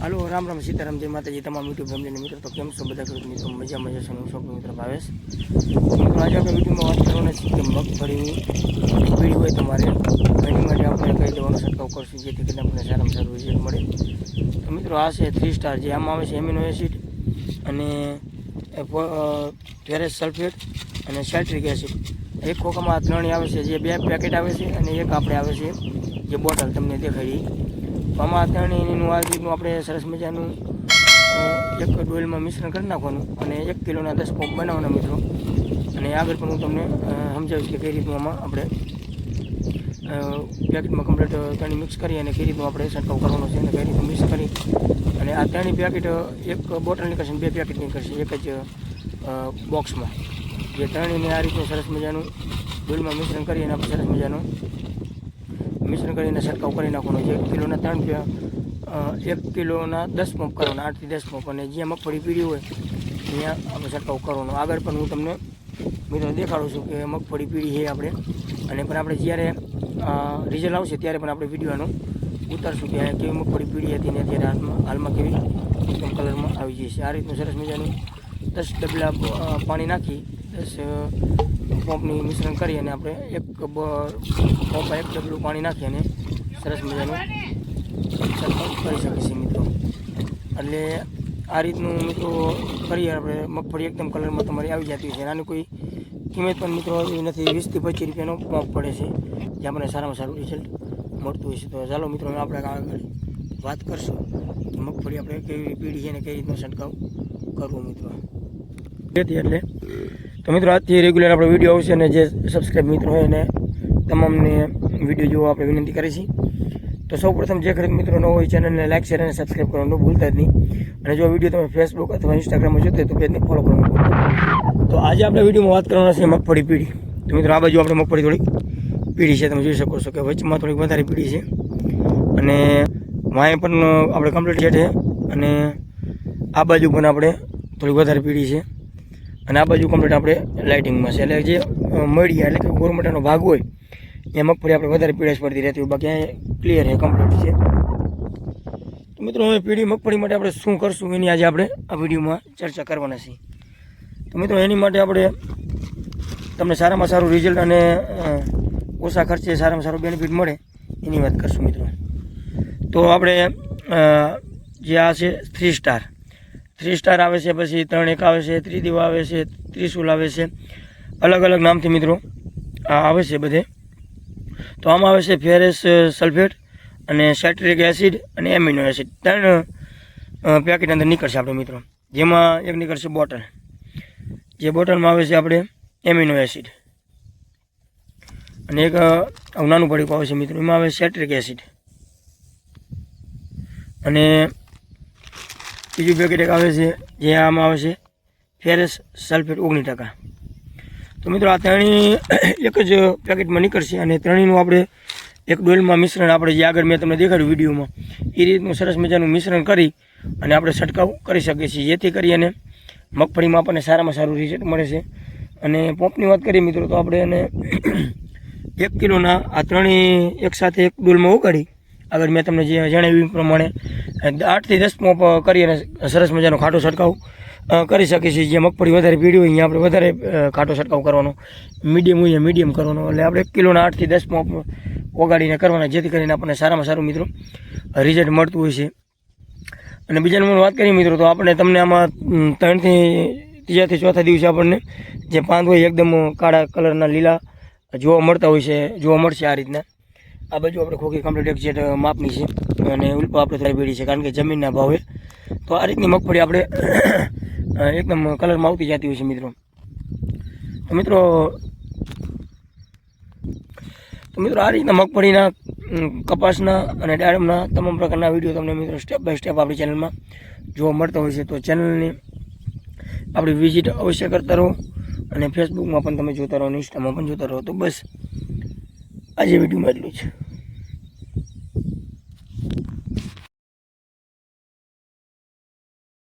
Hello Ram Ram Sitaram जय माताजी तमाम यूट्यूब फैमिली मित्रों। तो केम छो बधा खेडूत मित्रों? मजा मजा छे। હું છું મિત્ર ભાવેશ। મિત્રો આજે આપણે વિડીયોમાં વાત કરવાના છીએ કે મગફળી પીળી હોય તમારે એની માટે આપણે કઈ દવાનો છંટકાવ કરશું જેથી કરીને આપણને સારામાં સારું રિઝલ્ટ મળે। તો મિત્રો આ છે 3 સ્ટાર, જે આમાં આવે છે એમિનો એસિડ અને ફેરસ સલ્ફેટ અને સાઇટ્રિક એસિડ। એક ખોખામાં ત્રણેય આવે છે, જે 2 પેકેટ આવે છે અને એક આપણે આવે છે જે બોટલ તમને દેખાડી। આમાં ત્રણેયનું આ રીતનું આપણે સરસ મજાનું એક ડોલમાં મિશ્રણ કરી નાખવાનું અને 1 કિલોના 10 પંપ બનાવવાના મિત્રો। અને આગળ પણ હું તમને સમજાવીશ કે કઈ રીતનું આમાં આપણે પેકેટમાં કમ્પ્લીટ ત્રણેય મિક્સ કરી અને કઈ રીતનું આપણે છંટકાવ કરવાનો છે અને કઈ રીતનું મિક્સ કરી અને આ ત્રણેય પેકેટ એક બોટલ નીકળશે અને 2 પેકેટ નીકળશે એક જ બોક્સમાં। જે ત્રણેયને આ રીતનું સરસ મજાનું ડોલમાં મિશ્રણ કરી અને આપણે સરસ મજાનું મિશ્રણ કરીને છંટકાવ કરી નાખવાનો છે। 1 કિલોના 10 પંપ કરવાના, 8 થી 10 પંપ। અને જ્યાં મગફળી પીળી હોય ત્યાં આપણે છંટકાવ કરવાનો। આગળ પણ હું તમને મિત્રો દેખાડું છું કે મગફળી પીળી છે આપણે, અને પણ આપણે જ્યારે રિઝલ્ટ આવશે ત્યારે પણ આપણે વિડીયોનો ઉતારશું કે કેવી મગફળી પીળી હતી ને અત્યારે હાલમાં કેવી એકદમ કલરમાં આવી જશે। આ રીતનું સરસ મજાનું 10 ડબલા પાણી નાખી 10 પંપની મિશ્રણ કરી અને આપણે એક ડબલું પાણી નાખી અને સરસ મજાનું છંટકાવ કરી શકીએ છીએ મિત્રો। એટલે આ રીતનું મિત્રો કરીએ આપણે મગફળી એકદમ કલરમાં તમારી આવી જતી હોય છે। આની કોઈ કિંમત પણ મિત્રો એવી નથી, 20 થી 25 રૂપિયાનો પંપ પડે છે, જે આપણે સારામાં સારું રિઝલ્ટ મળતું હોય છે। તો ચાલો મિત્રો આપણે આગળ વાત કરશું કે મગફળી આપણે કેવી પીળી છે અને કઈ રીતનો છંટકાવ કરવો મિત્રો। એટલે તો મિત્રો આજથી રેગ્યુલર આપણે વિડીયો આવશે અને જે સબસ્ક્રાઈબ મિત્રો હોય એને તમામને વિડીયો જોવા આપણે વિનંતી કરી છીએ। તો સૌપ્રથમ જે ખરેખર મિત્રો ન હોય ચેનલને લાઈક શેર અને સબસ્ક્રાઈબ કરવાનું ભૂલતા જ નહીં। અને જો વિડીયો તમે ફેસબુક અથવા ઇન્સ્ટાગ્રામમાં જોતા હોય તો પેજને ફોલો કરવાનું ભૂલતા નહીં। તો આજે આપણે વિડીયોમાં વાત કરવાના છે મગફળી પીળી। તો મિત્રો આ બાજુ આપણે મગફળી થોડીક પીળી છે, તમે જોઈ શકો છો કે વચમાં થોડીક વધારે પીળી છે અને વાંય પણ આપણે કમ્પ્લીટ છે અને આ બાજુ પણ આપણે થોડીક વધારે પીળી છે અને આ બાજુ કમ્પ્લીટ આપણે લાઇટિંગમાં છે। એટલે જે મળીયા એટલે કે ગોરમટાનો ભાગ હોય એ મગફળી આપણે વધારે પીળાશ પડતી રહેતી હોય, બાકી અહીંયા ક્લિયર છે, કમ્પ્લીટ છે। તો મિત્રો હવે પીળી મગફળી માટે આપણે શું કરશું એની આજે આપણે આ વિડીયોમાં ચર્ચા કરવાના છીએ। તો મિત્રો એની માટે આપણે તમને સારામાં સારું રિઝલ્ટ અને ઓછા ખર્ચે સારામાં સારું બેનિફિટ મળે એની વાત કરશું મિત્રો। તો આપણે જે આ છે 3 સ્ટાર આવે છે, પછી 3 એક આવે છે, ત્રિદીવ આવે છે, ત્રિશુલ આવે છે, અલગ અલગ નામથી મિત્રો આ આવે છે બધે। તો આમાં આવે છે ફેરસ સલ્ફેટ અને સાઇટ્રિક એસિડ અને એમિનો એસિડ, 3 પેકેટ અંદર નીકળશે આપણે મિત્રો। જેમાં એક નીકળશે બોટલ, જે બોટલમાં આવે છે આપણે એમિનો એસિડ, અને એક નાનું પડીકું આવે છે મિત્રો, એમાં આવે સાઇટ્રિક એસિડ, અને બીજું પેકેટ એક આવે છે જે આમાં આવે છે ફેરસ સલ્ફેટ 19%। તો મિત્રો આ ત્રણેય એક જ પેકેટમાં નીકળશે અને ત્રણેયનું આપણે એક ડોલમાં મિશ્રણ આપણે જે આગળ મેં તમને દેખાડ્યું વિડીયોમાં એ રીતનું સરસ મજાનું મિશ્રણ કરી અને આપણે છંટકાવ કરી શકીએ છીએ, જેથી કરી અને મગફળીમાં આપણને સારામાં સારું રિઝલ્ટ મળે છે। અને પંપની વાત કરીએ મિત્રો તો આપણે એને 1 કિલોના આ ત્રણેય એકસાથે એક ડોલમાં ઉગાડી આગળ મેં તમને જે જણાવ્યું એ પ્રમાણે 8 થી 10 પંપ કરી અને સરસ મજાનો ખાટો છંટકાવ કરી શકીએ છીએ। જે મગફળી વધારે પીળી હોય અહીંયા આપણે વધારે ખાટો છંટકાવ કરવાનો, મીડિયમ હોય મીડિયમ કરવાનો। એટલે આપણે 1 કિલોના 8 થી 10 પંપ ઓગાડીને કરવાના, જેથી કરીને આપણને સારામાં સારું મિત્રો રિઝલ્ટ મળતું હોય છે। અને બીજા નંબરની વાત કરીએ મિત્રો તો આપણે તમને આમાં 3 થી 3 થી 4 દિવસે આપણને જે પાંદ હોય એકદમ કાળા કલરના લીલા જોવા મળતા હોય છે, જોવા મળશે આ રીતના। આ બાજુ આપણે ખોખી કમ્પ્લીટ એક જેટ માપની છે અને ઉલ્પા આપણે થોડી ભેડી છે, કારણ કે જમીનના ભાવે તો આ રીતની મગફળી આપણે એકદમ કલરમાં આવતી જતી હોય છે મિત્રો। તો મિત્રો આ રીતના મગફળીના, કપાસના અને દાડમના તમામ પ્રકારના વિડીયો તમને મિત્રો સ્ટેપ બાય સ્ટેપ આપણી ચેનલમાં જોવા મળતા હોય છે। તો ચેનલની આપણી વિઝિટ અવશ્ય કરતા રહો અને ફેસબુકમાં પણ તમે જોતા રહો અને ઇન્સ્ટામાં પણ જોતા રહો। તો બસ આજે વિડીયોમાં એટલું જ।